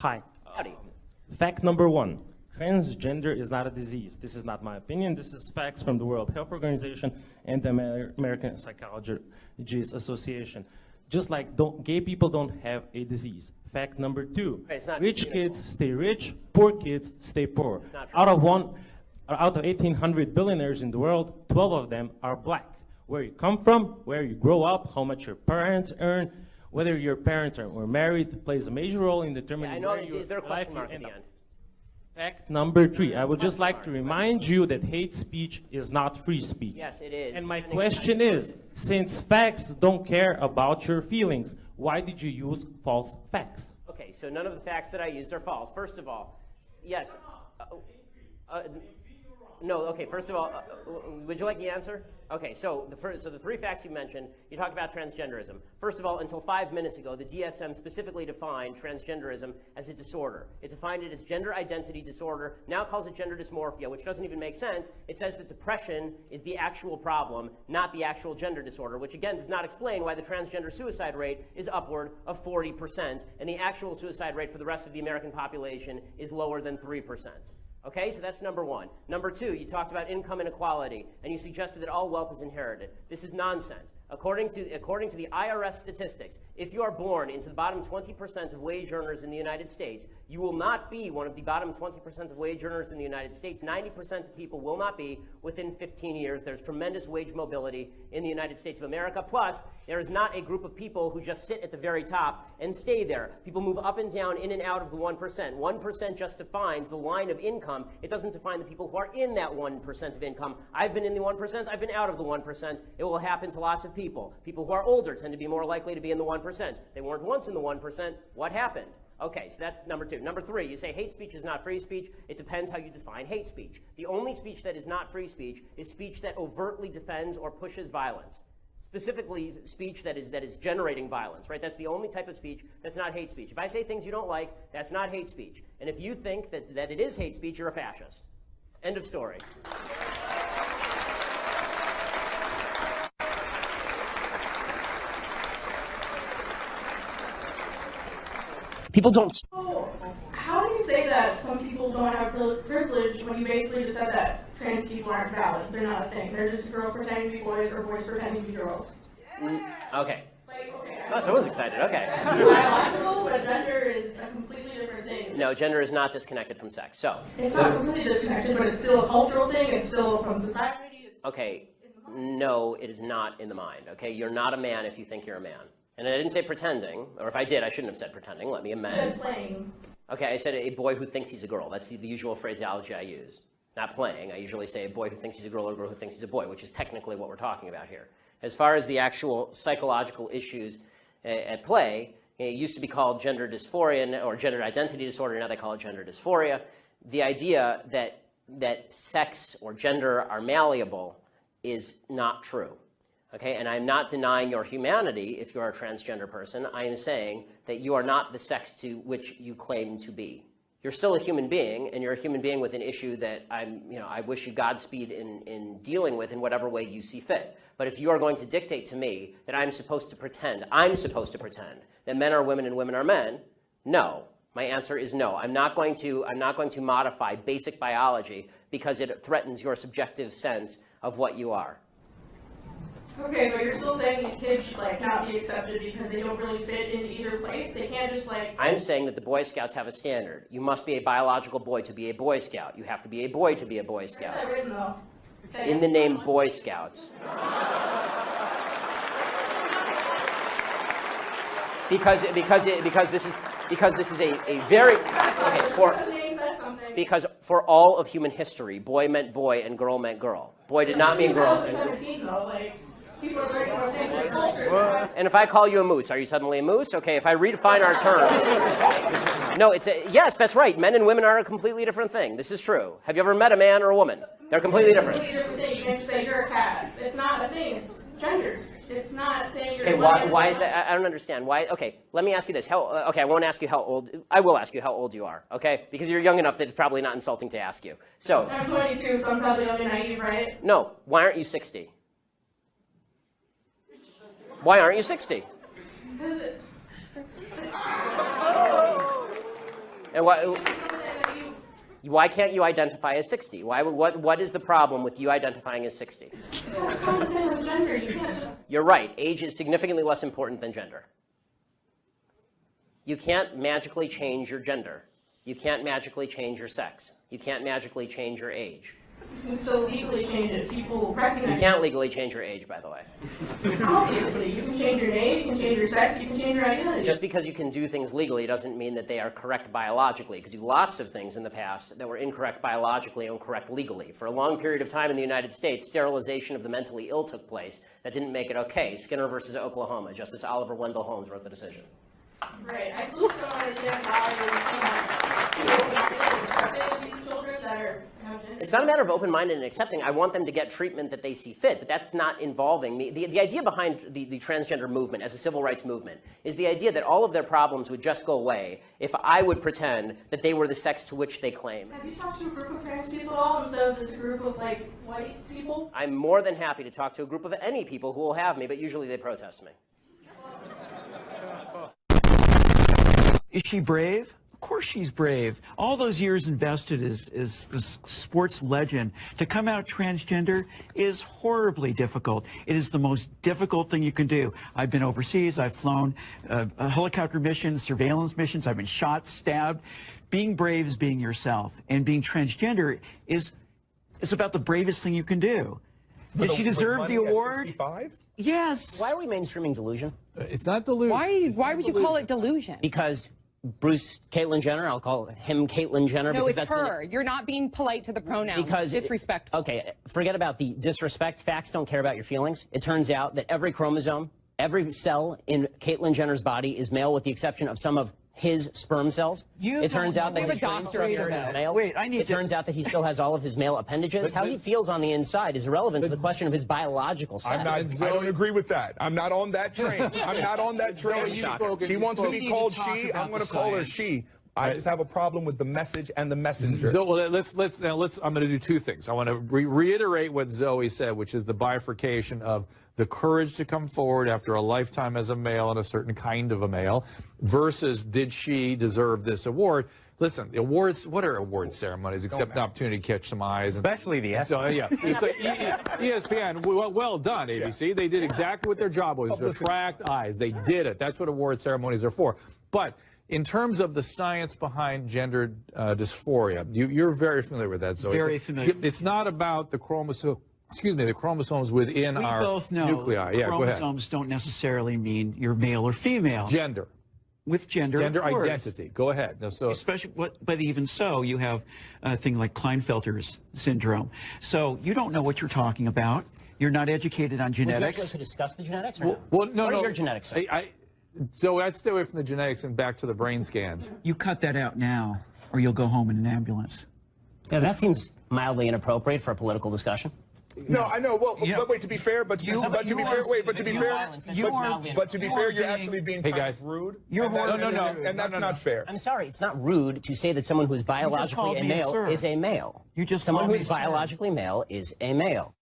Hi. Howdy. Fact number one, transgender is not a disease. This is not my opinion. This is facts from the World Health Organization and the American Psychology Association. Just like gay people don't have a disease. Fact number two, rich kids stay rich, poor kids stay poor. Out of 1,800 billionaires in the world, 12 of them are black. Where you come from, where you grow up, how much your parents earn, whether your parents were married plays a major role in determining where your is there a question life mark at the end? Fact number three, I would just like to remind you that hate speech is not free speech. Yes, it is. And my question is, since facts don't care about your feelings, why did you use false facts? Okay, so none of the facts that I used are false. First of all, yes. No, okay, first of all, would you like the answer? Okay, so the three facts you mentioned, you talked about transgenderism. First of all, until 5 minutes ago, the DSM specifically defined transgenderism as a disorder. It defined it as gender identity disorder, now calls it gender dysmorphia, which doesn't even make sense. It says that depression is the actual problem, not the actual gender disorder, which again does not explain why the transgender suicide rate is upward of 40%, and the actual suicide rate for the rest of the American population is lower than 3%. Okay, so that's number one. Number two, you talked about income inequality, and you suggested that all wealth is inherited. This is nonsense. According to the IRS statistics, if you are born into the bottom 20% of wage earners in the United States, you will not be one of the bottom 20% of wage earners in the United States. 90% of people will not be within 15 years. There's tremendous wage mobility in the United States of America. Plus, there is not a group of people who just sit at the very top and stay there. People move up and down, in and out of the 1%. 1% just defines the line of income. It doesn't define the people who are in that 1% of income. I've been in the 1%. I've been out of the 1%. It will happen to lots of people. People who are older tend to be more likely to be in the 1%. They weren't once in the 1%. What happened? Okay, so that's number two. Number three, you say hate speech is not free speech. It depends how you define hate speech. The only speech that is not free speech is speech that overtly defends or pushes violence. Specifically, speech that is generating violence, right? That's the only type of speech that's not hate speech. If I say things you don't like, that's not hate speech. And if you think that it is hate speech, you're a fascist. End of story. People don't. So, how do you say that some people don't have privilege when you basically just said that trans people aren't valid? They're not a thing. They're just girls pretending to be boys or boys pretending to be girls. Okay. Like, okay. Oh, someone's excited. Okay. It's biological, but gender is a completely different thing. No, gender is not disconnected from sex. So. It's not completely disconnected, but it's still a cultural thing. It's still from society. It's okay. No, it is not in the mind. Okay, you're not a man if you think you're a man. And I didn't say pretending, or if I did, I shouldn't have said pretending. Let me amend. You said playing. Okay, I said a boy who thinks he's a girl. That's the usual phraseology I use. Not playing. I usually say a boy who thinks he's a girl or a girl who thinks he's a boy, which is technically what we're talking about here. As far as the actual psychological issues at play, it used to be called gender dysphoria or gender identity disorder. Now they call it gender dysphoria. The idea that sex or gender are malleable is not true. Okay, and I'm not denying your humanity if you're a transgender person. I am saying that you are not the sex to which you claim to be. You're still a human being, and you're a human being with an issue that I wish you Godspeed in dealing with in whatever way you see fit. But if you are going to dictate to me that I'm supposed to pretend that men are women and women are men, no. My answer is no. I'm not going to modify basic biology because it threatens your subjective sense of what you are. Okay, but you're still saying these kids should not be accepted because they don't really fit in either place. They can't just I'm saying that the Boy Scouts have a standard. You must be a biological boy to be a Boy Scout. You have to be a boy to be a Boy Scout. Where's that written though? Okay. In the name Boy Scouts. Because this is a very because for all of human history, boy meant boy and girl meant girl. Boy did not mean girl. And if I call you a moose, are you suddenly a moose? Okay, if I redefine our terms. No, yes, that's right. Men and women are a completely different thing. This is true. Have you ever met a man or a woman? They're completely different. You can't just say you're a cat. It's not a thing. It's genders. It's not saying you're okay, why is that? I don't understand. Why? Okay, let me ask you this. Okay, I won't ask you how old. I will ask you how old you are, okay? Because you're young enough that it's probably not insulting to ask you. So. I'm 22, so I'm probably young and naive, right? No. Why aren't you 60? Why aren't you 60? And why can't you identify as 60? What is the problem with you identifying as 60? Because it's not the same as gender. You can't just... You're right. Age is significantly less important than gender. You can't magically change your gender. You can't magically change your sex. You can't magically change your age. You can still legally change it. People recognize. You can't legally change your age, by the way. Obviously, you can change your name, you can change your sex, you can change your identity. Just because you can do things legally doesn't mean that they are correct biologically. You could do lots of things in the past that were incorrect biologically and correct legally. For a long period of time in the United States, sterilization of the mentally ill took place. That didn't make it okay. Skinner versus Oklahoma. Justice Oliver Wendell Holmes wrote the decision. Right. I still don't understand why these children that are have gender. It's not a matter of open-minded and accepting. I want them to get treatment that they see fit, but that's not involving me. The idea behind the transgender movement as a civil rights movement is the idea that all of their problems would just go away if I would pretend that they were the sex to which they claim. Have you talked to a group of trans people at all instead of this group of like white people? I'm more than happy to talk to a group of any people who will have me, but usually they protest me. Is she brave? Of course she's brave. All those years invested as this sports legend. To come out transgender is horribly difficult. It is the most difficult thing you can do. I've been overseas. I've flown helicopter missions, surveillance missions. I've been shot, stabbed. Being brave is being yourself. And being transgender is about the bravest thing you can do. Did she deserve the award? 65? Yes. Why are we mainstreaming delusion? It's not delusion. Why would you call it delusion? Because Caitlyn Jenner, I'll call him Caitlyn Jenner. No, because it's her. You're not being polite to the pronouns. Because disrespectful. Okay, forget about the disrespect. Facts don't care about your feelings. It turns out that every chromosome, every cell in Caitlyn Jenner's body is male with the exception of some of his sperm cells. It turns out that his brain structure is male. It turns out that he still has all of his male appendages. How he feels on the inside is irrelevant to the question of his biological sex. I don't agree with that. I'm not on that train. I'm not on that train. She wants to be called she. I'm going to call her she. I just have a problem with the message and the messenger. So well, I'm going to do two things. I want to reiterate what Zoe said, which is the bifurcation of the courage to come forward after a lifetime as a male and a certain kind of a male versus did she deserve this award? Listen, the awards, what are award ceremonies except an opportunity to catch some eyes? Especially the ESPN. So, yeah. It's like ESPN, well done, ABC. Yeah. They did exactly what their job was, to attract eyes. They did it. That's what award ceremonies are for. But in terms of the science behind gender dysphoria, you're very familiar with that, Zoe. Very familiar. It's not about the chromosome. Excuse me, the chromosomes within our nuclei. Yeah, go ahead. Chromosomes don't necessarily mean you're male or female. Gender. With gender identity. Go ahead. No, so especially, but even so, you have a thing like Klinefelter's syndrome. So you don't know what you're talking about. You're not educated on genetics. Would you actually like to discuss the genetics? Or well, no, what no. are your genetics? So I'd stay away from the genetics and back to the brain scans. You cut that out now, or you'll go home in an ambulance. Yeah, that seems mildly inappropriate for a political discussion. No, I know. Well, but wait. To be fair, you're actually being kind of rude. And that's not fair. I'm sorry. It's not rude to say that someone who is biologically a male is a male. Someone who is biologically male is a male.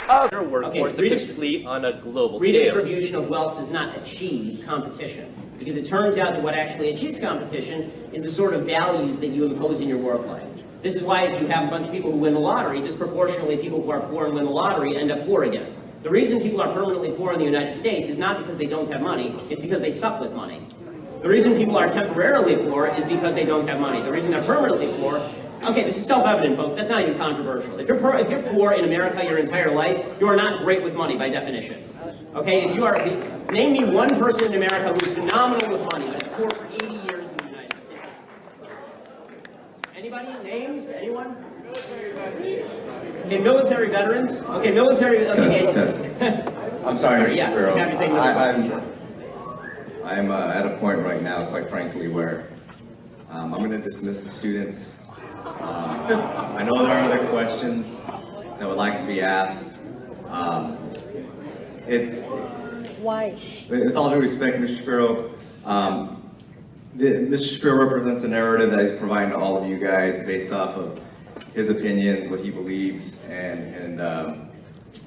Workforce efficiently on a global scale. Redistribution of wealth does not achieve competition, because it turns out that what actually achieves competition is the sort of values that you impose in your work life. This is why if you have a bunch of people who win the lottery, disproportionately people who are poor and win the lottery end up poor again. The reason people are permanently poor in the United States is not because they don't have money, it's because they suck with money. The reason people are temporarily poor is because they don't have money. The reason they're permanently poor, okay, this is self-evident, folks, that's not even controversial. If you're poor in America your entire life, you are not great with money by definition. Okay, name me one person in America who's phenomenal with money, that's poor for 80 years. Anybody? Names? Anyone? Okay, military veterans. Okay, military. Okay. Test. I'm sorry, Mr. Shapiro. Yeah, I'm at a point right now, quite frankly, where I'm going to dismiss the students. I know there are other questions that would like to be asked. Why? With all due respect, Mr. Shapiro, Mr. Shapiro represents a narrative that he's providing to all of you guys based off of his opinions, what he believes, and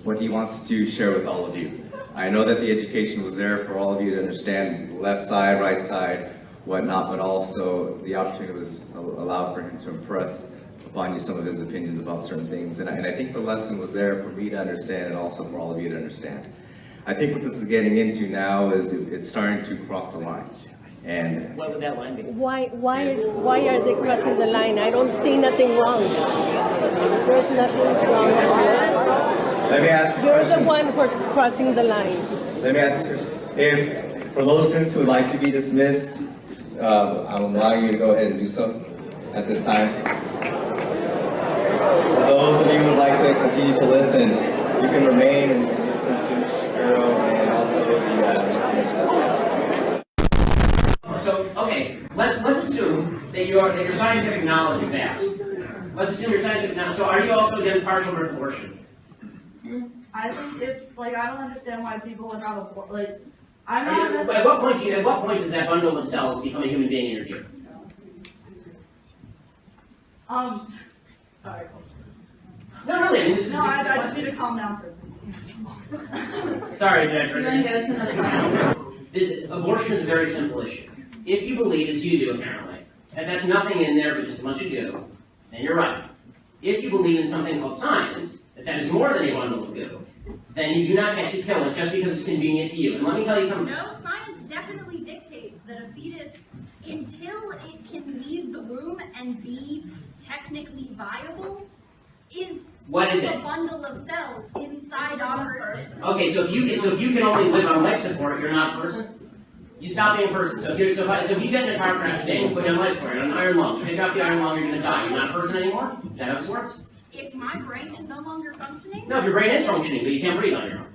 what he wants to share with all of you. I know that the education was there for all of you to understand left side, right side, whatnot, but also the opportunity was allowed for him to impress upon you some of his opinions about certain things. And I think the lesson was there for me to understand and also for all of you to understand. I think what this is getting into now is it's starting to cross the line. And what would that line be? Why are they crossing the line? I don't see nothing wrong. There's nothing wrong. Let me ask this You're question. the one who's crossing the line. Let me ask this question. If, for those students who would like to be dismissed, I'm allowing you to go ahead and do so at this time. For those of you who would like to continue to listen, you can remain and listen to Shapiro and also the So, okay, let's assume that your scientific knowledge is vast. Let's assume your scientific knowledge. So, are you also against partial birth abortion? I think if, like, I don't understand why people would have a, like, At what point does that bundle of cells become a human being in your view? Sorry. No, really, I mean, this is... I just need to calm down for a second. Sorry, did I trigger you? Go to another abortion is a very simple issue. If you believe, as you do apparently, that that's nothing in there but just a bunch of goo, then you're right. If you believe in something called science, that is more than a bundle of goo, then you do not actually kill it just because it's convenient to you. And let me tell you something. No, science definitely dictates that a fetus, until it can leave the womb and be technically viable, is a bundle of cells inside a person. Okay, so if you can only live on life support, you're not a person. You stop being a person. So if you get in a car crash today and put you on life support, you're on an iron lung. You take off the iron lung, you're going to die. You're not a person anymore. Is that how this works? If my brain is no longer functioning? No, if your brain is functioning, but you can't breathe on your own.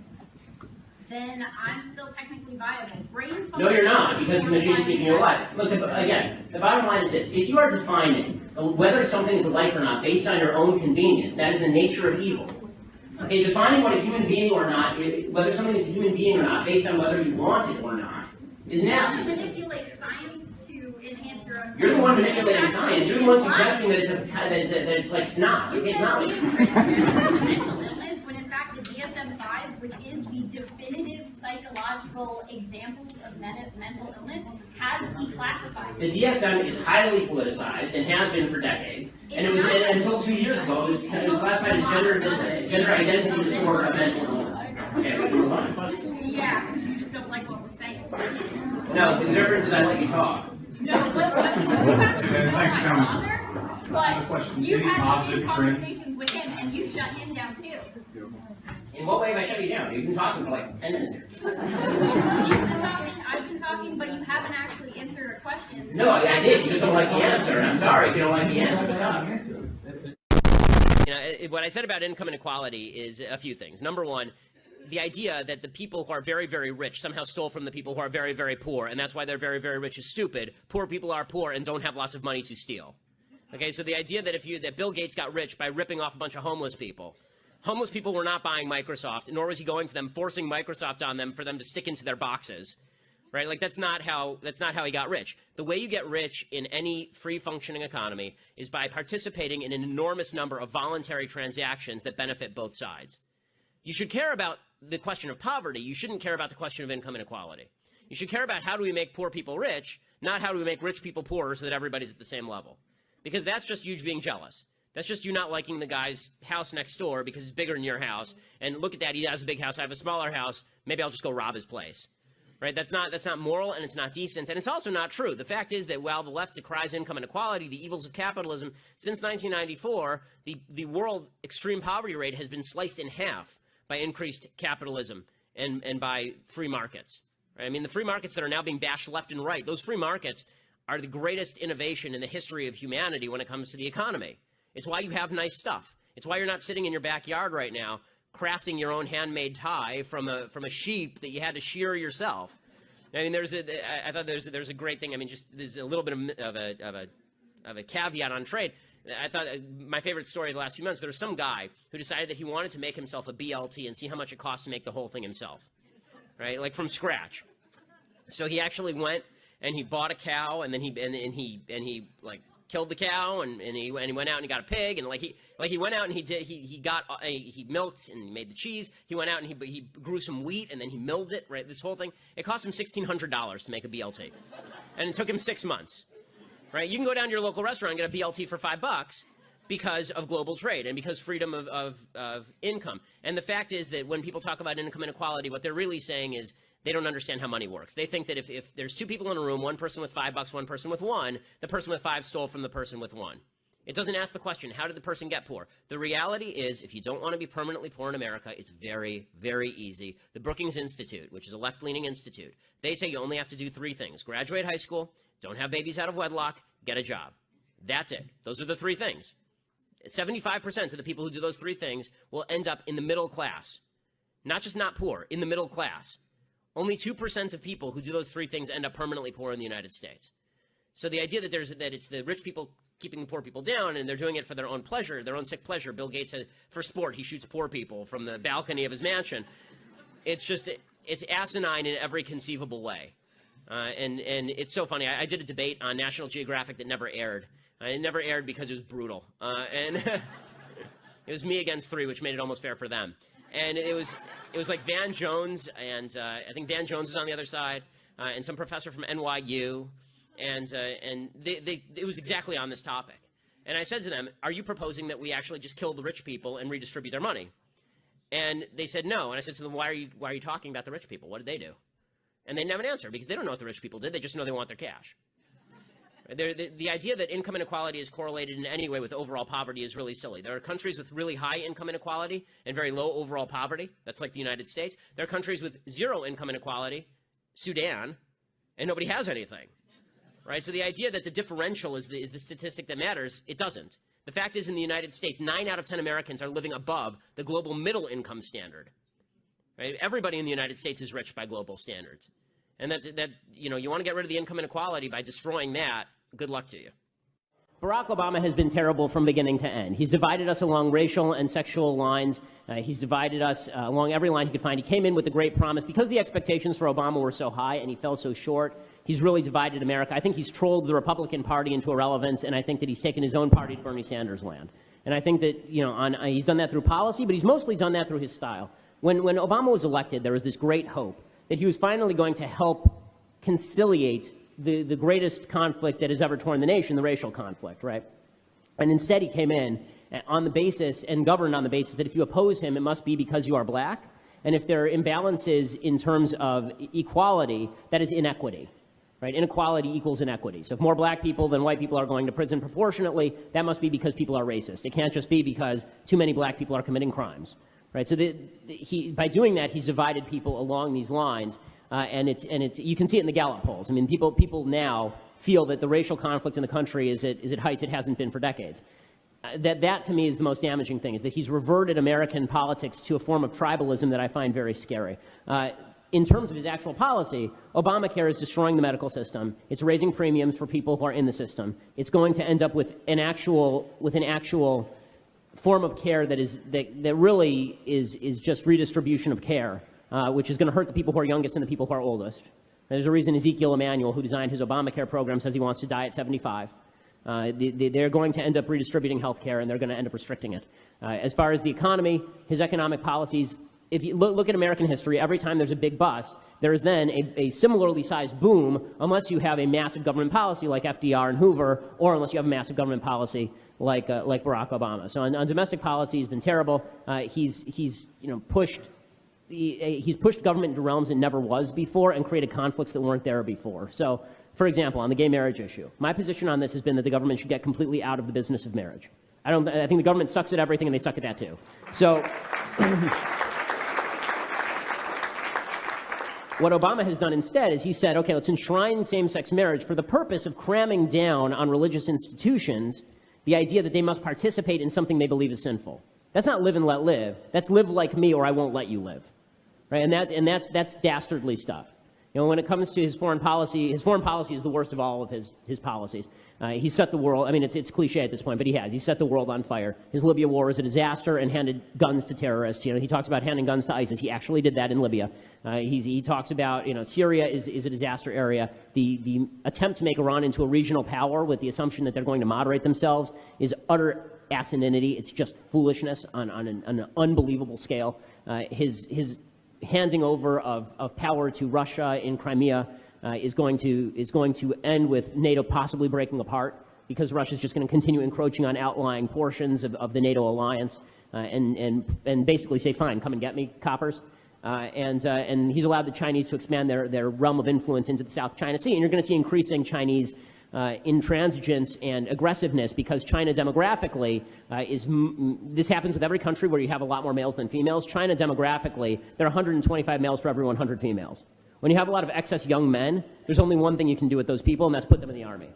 Then I'm still technically viable. Brain function. No, you're not, because the machine's keeping you alive. Look, again, the bottom line is this. If you are defining whether something is a life or not based on your own convenience, that is the nature of evil. Okay, defining what a human being or not, whether something is a human being or not, based on whether you want it or not, is nasty. You manipulate science to enhance your own... You're the one manipulating science. You're the one suggesting that it's like snot. Okay, it's not like mental illness, when in fact the DSM-5, which is the definitive psychological examples of mental illness, has declassified. The DSM is highly politicized and has been for decades. And it was until 2 years ago, it was classified as gender identity disorder of mental illness. Okay, we can move on to questions. Yeah, because you just don't like what we're saying. No, see, the difference is I let you talk. No, what's funny is you actually know my father, but you had the same conversations with him, and you shut him down too. In what way have I shut you down? You've been talking for like 10 minutes here. I've been talking, but you haven't actually answered a question. No, I did. You just don't like the answer. I'm sorry if you don't like the answer. What's up? You know, what I said about income inequality is a few things. Number one, the idea that the people who are very, very rich somehow stole from the people who are very, very poor, and that's why they're very, very rich is stupid. Poor people are poor and don't have lots of money to steal. Okay, so the idea that that Bill Gates got rich by ripping off a bunch of homeless people were not buying Microsoft, nor was he going to them forcing Microsoft on them for them to stick into their boxes, right? Like that's not how he got rich. The way you get rich in any free functioning economy is by participating in an enormous number of voluntary transactions that benefit both sides. You should care about the question of poverty. You shouldn't care about the question of income inequality. You should care about how do we make poor people rich, not how do we make rich people poorer so that everybody's at the same level. Because that's just you being jealous. That's just you not liking the guy's house next door because it's bigger than your house. And look at that, he has a big house, I have a smaller house, maybe I'll just go rob his place. Right? That's not moral, and it's not decent, and it's also not true. The fact is that while the left decries income inequality, the evils of capitalism, since 1994, the world extreme poverty rate has been sliced in half by increased capitalism and by free markets. Right? I mean, the free markets that are now being bashed left and right, those free markets are the greatest innovation in the history of humanity when it comes to the economy. It's why you have nice stuff. It's why you're not sitting in your backyard right now crafting your own handmade tie from a sheep that you had to shear yourself. I mean, I thought there's a great thing. I mean, just there's a little bit of a caveat on trade. I thought my favorite story of the last few months, there was some guy who decided that he wanted to make himself a BLT and see how much it cost to make the whole thing himself, right? Like from scratch. So he actually went and he bought a cow, and then he like killed the cow, and he went out and he got a pig, and he went out and he milked and made the cheese. He went out and he grew some wheat, and then he milled it, right? This whole thing, it cost him $1,600 to make a BLT. And it took him 6 months, right? You can go down to your local restaurant and get a BLT for $5 because of global trade and because freedom of income. And the fact is that when people talk about income inequality, what they're really saying is they don't understand how money works. They think that if there's two people in a room, one person with $5, one person with $1, the person with 5 stole from the person with 1. It doesn't ask the question, how did the person get poor? The reality is, if you don't want to be permanently poor in America, it's very, very easy. The Brookings Institute, which is a left-leaning institute, they say you only have to do 3 things. Graduate high school, don't have babies out of wedlock, get a job. That's it. Those are the 3 things. 75% of the people who do those 3 things will end up in the middle class. Not just not poor, in the middle class. Only 2% of people who do those 3 things end up permanently poor in the United States. So the idea that it's the rich people keeping the poor people down, and they're doing it for their own pleasure, their own sick pleasure. Bill Gates said, for sport, he shoots poor people from the balcony of his mansion. It's asinine in every conceivable way. And it's so funny. I did a debate on National Geographic that never aired. It never aired because it was brutal. And it was me against 3, which made it almost fair for them. And it was like Van Jones, and I think Van Jones was on the other side, and some professor from NYU. And it was exactly on this topic. And I said to them, are you proposing that we actually just kill the rich people and redistribute their money? And they said no. And I said to them, why are you talking about the rich people? What did they do? And they didn't have an answer, because they don't know what the rich people did. They just know they want their cash. The idea that income inequality is correlated in any way with overall poverty is really silly. There are countries with really high income inequality and very low overall poverty. That's like the United States. There are countries with 0 income inequality, Sudan, and nobody has anything. Right? So the idea that the differential is the statistic that matters, it doesn't. The fact is, in the United States, 9 out of 10 Americans are living above the global middle income standard. Right? Everybody in the United States is rich by global standards. And you want to get rid of the income inequality by destroying that, good luck to you. Barack Obama has been terrible from beginning to end. He's divided us along racial and sexual lines. He's divided us along every line he could find. He came in with a great promise. Because the expectations for Obama were so high and he fell so short, he's really divided America. I think he's trolled the Republican Party into irrelevance, and I think that he's taken his own party to Bernie Sanders land. And I think that, he's done that through policy, but he's mostly done that through his style. When Obama was elected, there was this great hope that he was finally going to help conciliate the greatest conflict that has ever torn the nation, the racial conflict, right? And instead he came in on the basis and governed on the basis that if you oppose him, it must be because you are black. And if there are imbalances in terms of equality, that is inequity. Right? Inequality equals inequity. So if more black people than white people are going to prison proportionately, that must be because people are racist. It can't just be because too many black people are committing crimes. Right? So by doing that, he's divided people along these lines, and you can see it in the Gallup polls. I mean, people now feel that the racial conflict in the country is at heights it hasn't been for decades. That to me is the most damaging thing, is that he's reverted American politics to a form of tribalism that I find very scary. In terms of his actual policy, Obamacare is destroying the medical system. It's raising premiums for people who are in the system. It's going to end up with an actual form of care that really is just redistribution of care, which is going to hurt the people who are youngest and the people who are oldest. There's a reason Ezekiel Emanuel, who designed his Obamacare program, says he wants to die at 75. They're going to end up redistributing health care, and they're going to end up restricting it. As far as the economy, his economic policies, if you look at American history, every time there's a big bust, there is then a similarly sized boom, unless you have a massive government policy like FDR and Hoover, or unless you have a massive government policy like Barack Obama. So on domestic policy, he's been terrible. He's pushed government into realms it never was before, and created conflicts that weren't there before. So, for example, on the gay marriage issue, my position on this has been that the government should get completely out of the business of marriage. I think the government sucks at everything, and they suck at that too. So. What Obama has done instead is he said, okay, let's enshrine same-sex marriage for the purpose of cramming down on religious institutions the idea that they must participate in something they believe is sinful. That's not live and let live. That's live like me or I won't let you live. Right? And that's dastardly stuff. When it comes to his foreign policy is the worst of all of his policies. He set the world, I mean, it's cliche at this point, but he set the world on fire. His Libya war is a disaster and handed guns to terrorists. He talks about handing guns to ISIS. He actually did that in Libya. He talks about, Syria is a disaster area. The attempt to make Iran into a regional power with the assumption that they're going to moderate themselves is utter asininity. It's just foolishness on an unbelievable scale. His handing over of power to Russia in Crimea is going to end with NATO possibly breaking apart, because Russia's just going to continue encroaching on outlying portions of the NATO alliance, and basically say, fine, come and get me, coppers. And he's allowed the Chinese to expand their realm of influence into the South China Sea, and you're going to see increasing Chinese intransigence and aggressiveness, because China demographically this happens with every country where you have a lot more males than females. China demographically, there are 125 males for every 100 females. When you have a lot of excess young men, there's only one thing you can do with those people, and that's put them in the army.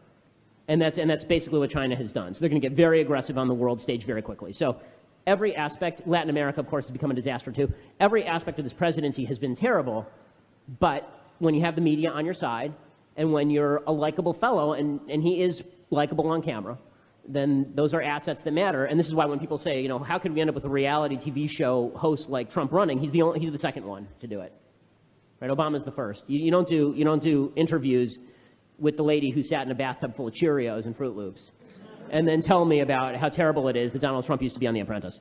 And that's basically what China has done. So they're going to get very aggressive on the world stage very quickly. So every aspect, Latin America, of course, has become a disaster too. Every aspect of this presidency has been terrible, but when you have the media on your side, and when you're a likable fellow, and he is likable on camera, then those are assets that matter. And this is why when people say, you know, how could we end up with a reality TV show host like Trump running, he's the second one to do it. Right? Obama's the first. You don't do interviews with the lady who sat in a bathtub full of Cheerios and Fruit Loops, and then tell me about how terrible it is that Donald Trump used to be on The Apprentice.